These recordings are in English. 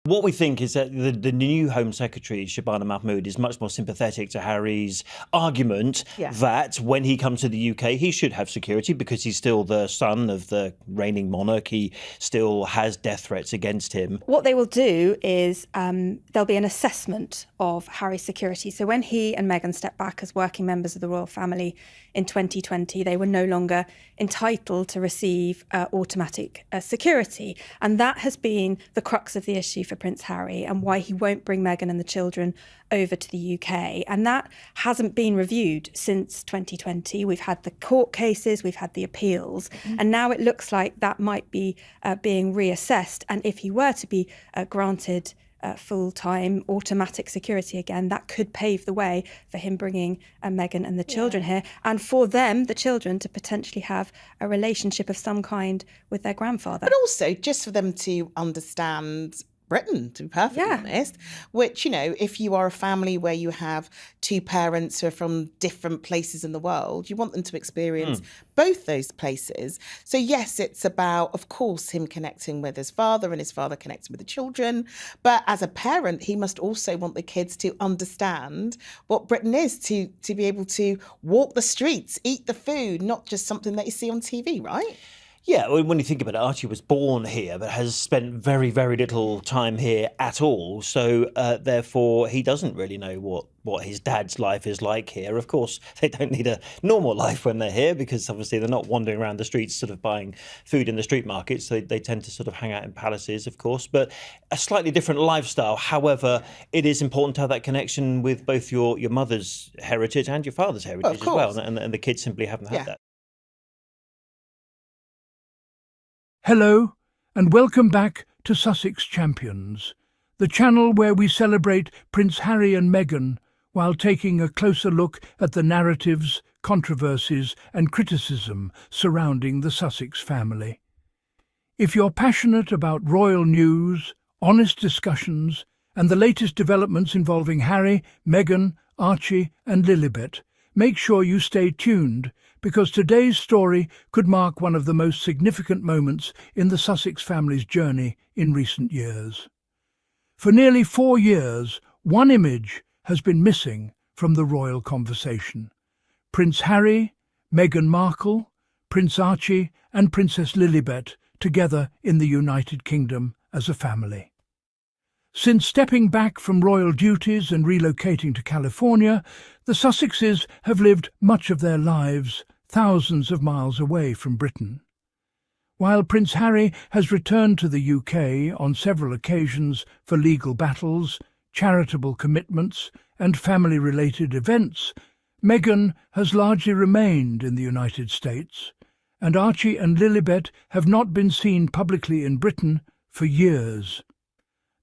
What we think is that the new Home Secretary, Shabana Mahmood, is much more sympathetic to Harry's argument that when he comes to the UK, he should have security because he's still the son of the reigning monarch. He still has death threats against him. What they will do is there'll be an assessment of Harry's security. So when he and Meghan stepped back as working members of the royal family in 2020, they were no longer entitled to receive automatic security. And that has been the crux of the issue for Prince Harry and why he won't bring Meghan and the children over to the UK. And that hasn't been reviewed since 2020. We've had the court cases, we've had the appeals, and now it looks like that might be being reassessed. And if he were to be granted full-time automatic security again, that could pave the way for him bringing Meghan and the children here, and for them, the children, to potentially have a relationship of some kind with their grandfather. But also just for them to understand Britain, to be perfectly honest, which, if you are a family where you have two parents who are from different places in the world, you want them to experience both those places. So yes, it's about, of course, him connecting with his father and his father connecting with the children. But as a parent, he must also want the kids to understand what Britain is, to be able to walk the streets, eat the food, not just something that you see on TV, right? Yeah, when you think about it, Archie was born here but has spent very, very little time here at all. So therefore, he doesn't really know what his dad's life is like here. Of course, they don't need a normal life when they're here because obviously they're not wandering around the streets sort of buying food in the street markets. So they tend to sort of hang out in palaces, of course, but a slightly different lifestyle. However, it is important to have that connection with both your mother's heritage and your father's heritage as well. And the kids simply haven't had that. Hello, and welcome back to Sussex Champions, the channel where we celebrate Prince Harry and Meghan while taking a closer look at the narratives, controversies and criticism surrounding the Sussex family. If you're passionate about royal news, honest discussions and the latest developments involving Harry, Meghan, Archie and Lilibet, make sure you stay tuned, because today's story could mark one of the most significant moments in the Sussex family's journey in recent years. For nearly 4 years, one image has been missing from the royal conversation: Prince Harry, Meghan Markle, Prince Archie and Princess Lilibet together in the United Kingdom as a family. Since stepping back from royal duties and relocating to California, the Sussexes have lived much of their lives thousands of miles away from Britain. While Prince Harry has returned to the UK on several occasions for legal battles, charitable commitments and family-related events, Meghan has largely remained in the United States, and Archie and Lilibet have not been seen publicly in Britain for years.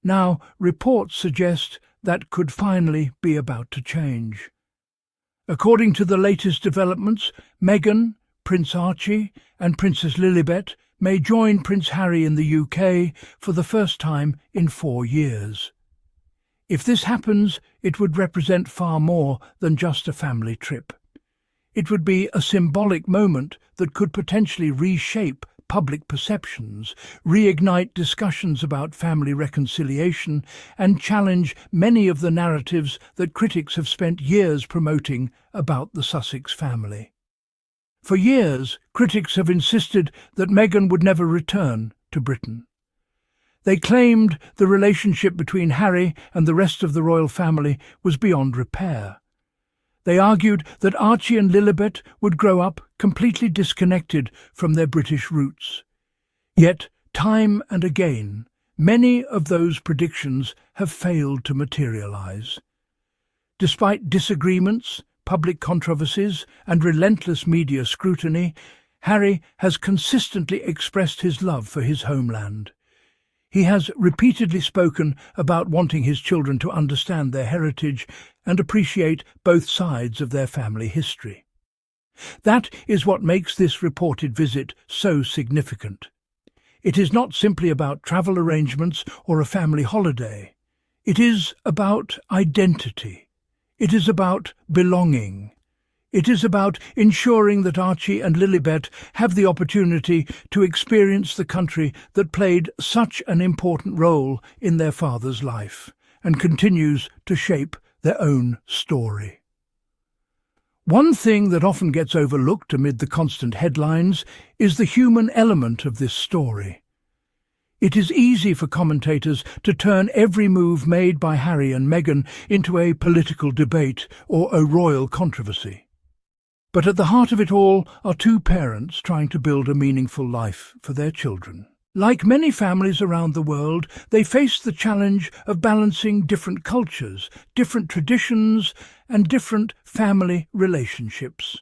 Now, reports suggest that could finally be about to change. According to the latest developments, Meghan, Prince Archie and Princess Lilibet may join Prince Harry in the UK for the first time in 4 years. If this happens, it would represent far more than just a family trip. It would be a symbolic moment that could potentially reshape public perceptions, reignite discussions about family reconciliation, and challenge many of the narratives that critics have spent years promoting about the Sussex family. For years, critics have insisted that Meghan would never return to Britain. They claimed the relationship between Harry and the rest of the royal family was beyond repair. They argued that Archie and Lilibet would grow up completely disconnected from their British roots. Yet, time and again, many of those predictions have failed to materialise. Despite disagreements, public controversies and relentless media scrutiny, Harry has consistently expressed his love for his homeland. He has repeatedly spoken about wanting his children to understand their heritage and appreciate both sides of their family history. That is what makes this reported visit so significant. It is not simply about travel arrangements or a family holiday. It is about identity. It is about belonging. It is about ensuring that Archie and Lilibet have the opportunity to experience the country that played such an important role in their father's life and continues to shape their own story. One thing that often gets overlooked amid the constant headlines is the human element of this story. It is easy for commentators to turn every move made by Harry and Meghan into a political debate or a royal controversy. But at the heart of it all are two parents trying to build a meaningful life for their children. Like many families around the world, they face the challenge of balancing different cultures, different traditions, and different family relationships.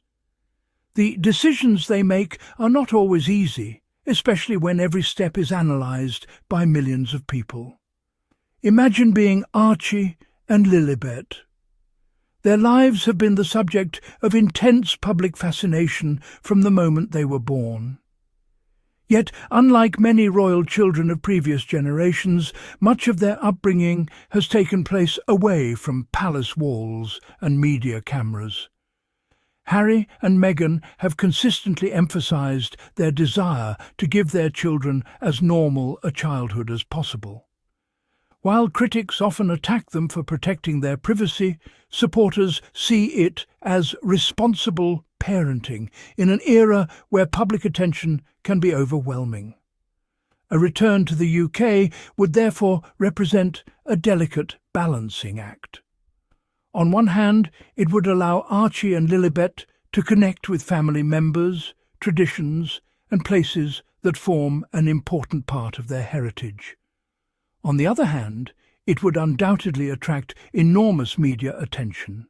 The decisions they make are not always easy, especially when every step is analysed by millions of people. Imagine being Archie and Lilibet. Their lives have been the subject of intense public fascination from the moment they were born. Yet, unlike many royal children of previous generations, much of their upbringing has taken place away from palace walls and media cameras. Harry and Meghan have consistently emphasised their desire to give their children as normal a childhood as possible. While critics often attack them for protecting their privacy, supporters see it as responsible parenting in an era where public attention can be overwhelming. A return to the UK would therefore represent a delicate balancing act. On one hand, it would allow Archie and Lilibet to connect with family members, traditions, and places that form an important part of their heritage. On the other hand, it would undoubtedly attract enormous media attention.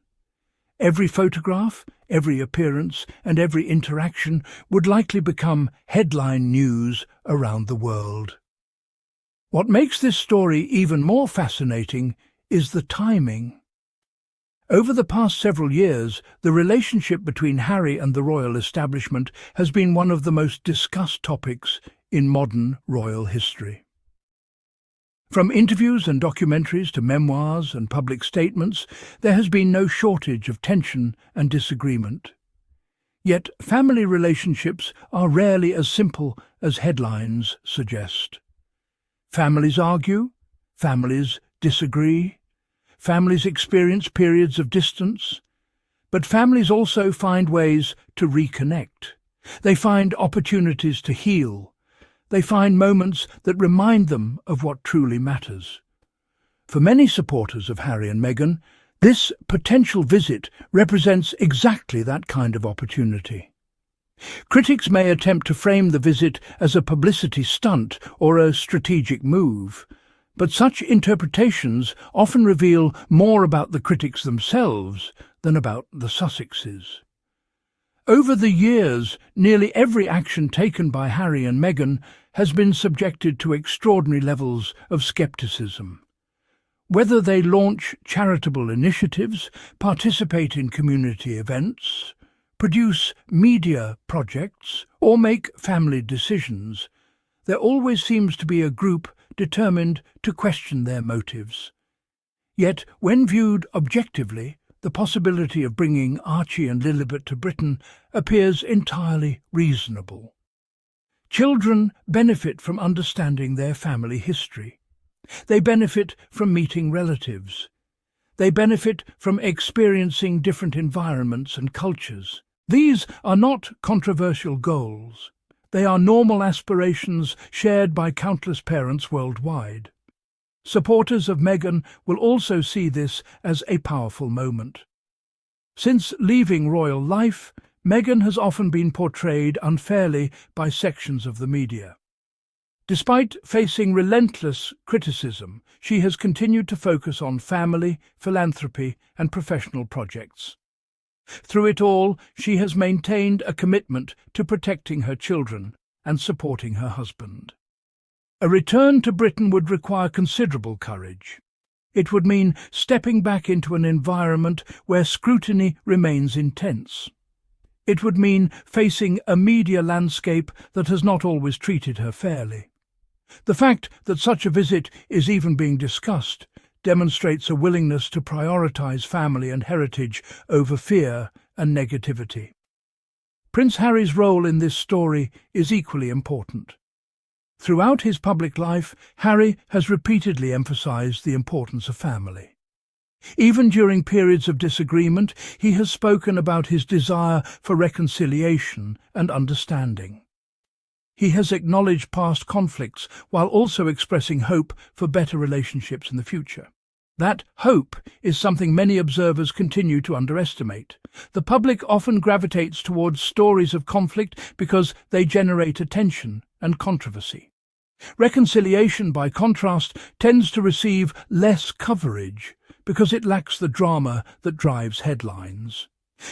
Every photograph, every appearance, and every interaction would likely become headline news around the world. What makes this story even more fascinating is the timing. Over the past several years, the relationship between Harry and the royal establishment has been one of the most discussed topics in modern royal history. From interviews and documentaries to memoirs and public statements, there has been no shortage of tension and disagreement. Yet family relationships are rarely as simple as headlines suggest. Families argue, families disagree, families experience periods of distance, but families also find ways to reconnect. They find opportunities to heal. They find moments that remind them of what truly matters. For many supporters of Harry and Meghan, this potential visit represents exactly that kind of opportunity. Critics may attempt to frame the visit as a publicity stunt or a strategic move, but such interpretations often reveal more about the critics themselves than about the Sussexes. Over the years, nearly every action taken by Harry and Meghan has been subjected to extraordinary levels of scepticism. Whether they launch charitable initiatives, participate in community events, produce media projects, or make family decisions, there always seems to be a group determined to question their motives. Yet, when viewed objectively, the possibility of bringing Archie and Lilibet to Britain appears entirely reasonable. Children benefit from understanding their family history. They benefit from meeting relatives. They benefit from experiencing different environments and cultures. These are not controversial goals. They are normal aspirations shared by countless parents worldwide. Supporters of Meghan will also see this as a powerful moment. Since leaving royal life, Meghan has often been portrayed unfairly by sections of the media. Despite facing relentless criticism, she has continued to focus on family, philanthropy, and professional projects. Through it all, she has maintained a commitment to protecting her children and supporting her husband. A return to Britain would require considerable courage. It would mean stepping back into an environment where scrutiny remains intense. It would mean facing a media landscape that has not always treated her fairly. The fact that such a visit is even being discussed demonstrates a willingness to prioritize family and heritage over fear and negativity. Prince Harry's role in this story is equally important. Throughout his public life, Harry has repeatedly emphasized the importance of family. Even during periods of disagreement, he has spoken about his desire for reconciliation and understanding. He has acknowledged past conflicts while also expressing hope for better relationships in the future. That hope is something many observers continue to underestimate. The public often gravitates towards stories of conflict because they generate attention and controversy. Reconciliation, by contrast, tends to receive less coverage because it lacks the drama that drives headlines.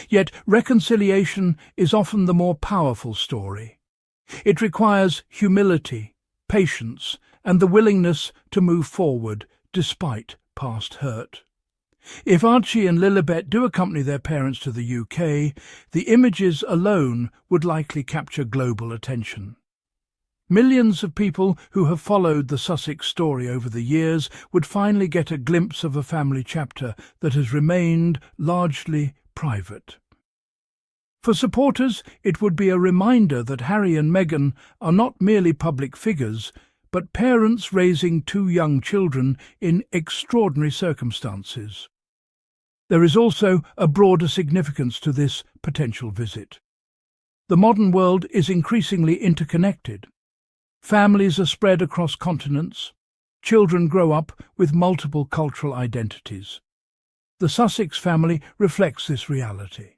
Yet reconciliation is often the more powerful story. It requires humility, patience, and the willingness to move forward despite past hurt. If Archie and Lilibet do accompany their parents to the UK, the images alone would likely capture global attention. Millions of people who have followed the Sussex story over the years would finally get a glimpse of a family chapter that has remained largely private. For supporters, it would be a reminder that Harry and Meghan are not merely public figures, but parents raising two young children in extraordinary circumstances. There is also a broader significance to this potential visit. The modern world is increasingly interconnected. Families are spread across continents. Children grow up with multiple cultural identities. The Sussex family reflects this reality.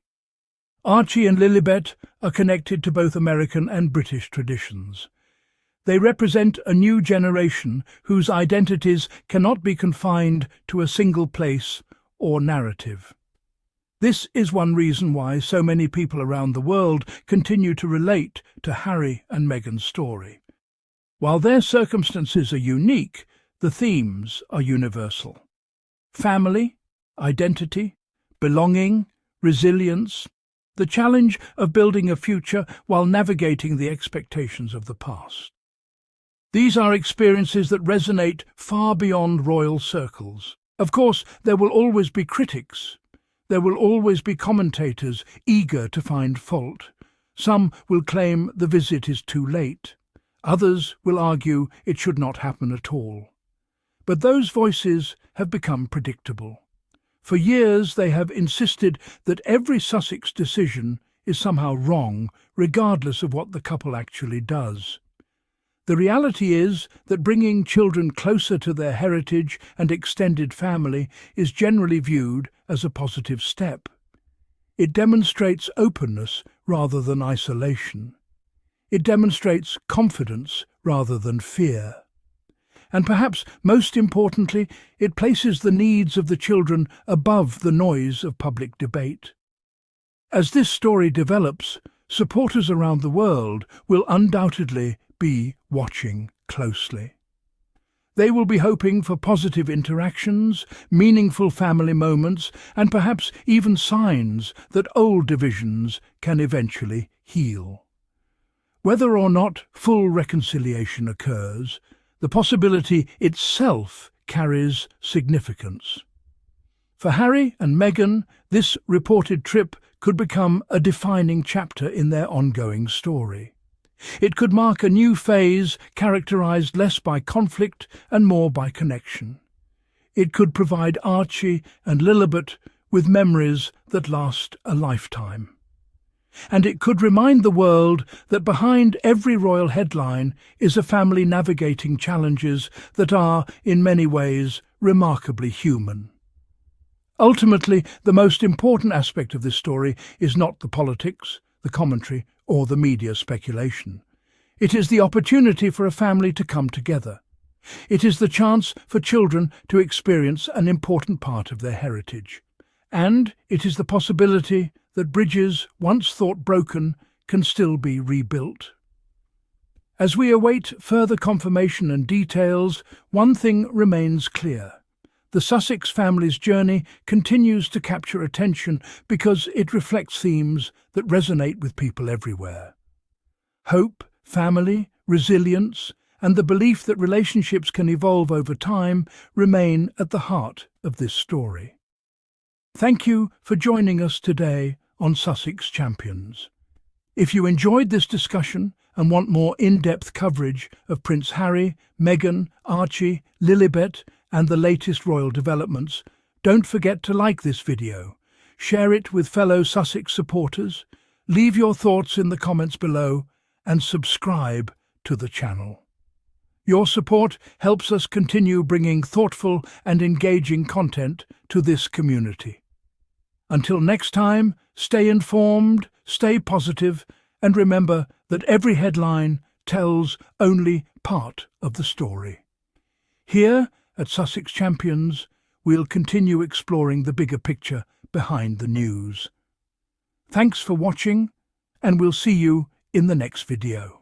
Archie and Lilibet are connected to both American and British traditions. They represent a new generation whose identities cannot be confined to a single place or narrative. This is one reason why so many people around the world continue to relate to Harry and Meghan's story. While their circumstances are unique, the themes are universal. Family, identity, belonging, resilience, the challenge of building a future while navigating the expectations of the past. These are experiences that resonate far beyond royal circles. Of course, there will always be critics. There will always be commentators eager to find fault. Some will claim the visit is too late. Others will argue it should not happen at all. But those voices have become predictable. For years they have insisted that every Sussex decision is somehow wrong, regardless of what the couple actually does. The reality is that bringing children closer to their heritage and extended family is generally viewed as a positive step. It demonstrates openness rather than isolation. It demonstrates confidence rather than fear. And perhaps most importantly, it places the needs of the children above the noise of public debate. As this story develops, supporters around the world will undoubtedly be watching closely. They will be hoping for positive interactions, meaningful family moments, and perhaps even signs that old divisions can eventually heal. Whether or not full reconciliation occurs, the possibility itself carries significance. For Harry and Meghan, this reported trip could become a defining chapter in their ongoing story. It could mark a new phase characterized less by conflict and more by connection. It could provide Archie and Lilibet with memories that last a lifetime. And it could remind the world that behind every royal headline is a family navigating challenges that are, in many ways, remarkably human. Ultimately, the most important aspect of this story is not the politics, the commentary, or the media speculation. It is the opportunity for a family to come together. It is the chance for children to experience an important part of their heritage. And it is the possibility that bridges once thought broken can still be rebuilt. As we await further confirmation and details, one thing remains clear. The Sussex family's journey continues to capture attention because it reflects themes that resonate with people everywhere. Hope, family, resilience, and the belief that relationships can evolve over time remain at the heart of this story. Thank you for joining us today on Sussex Champions. If you enjoyed this discussion and want more in-depth coverage of Prince Harry, Meghan, Archie, Lilibet and the latest royal developments, don't forget to like this video, share it with fellow Sussex supporters, leave your thoughts in the comments below and subscribe to the channel. Your support helps us continue bringing thoughtful and engaging content to this community. Until next time, stay informed, stay positive, and remember that every headline tells only part of the story. Here at Sussex Champions, we'll continue exploring the bigger picture behind the news. Thanks for watching, and we'll see you in the next video.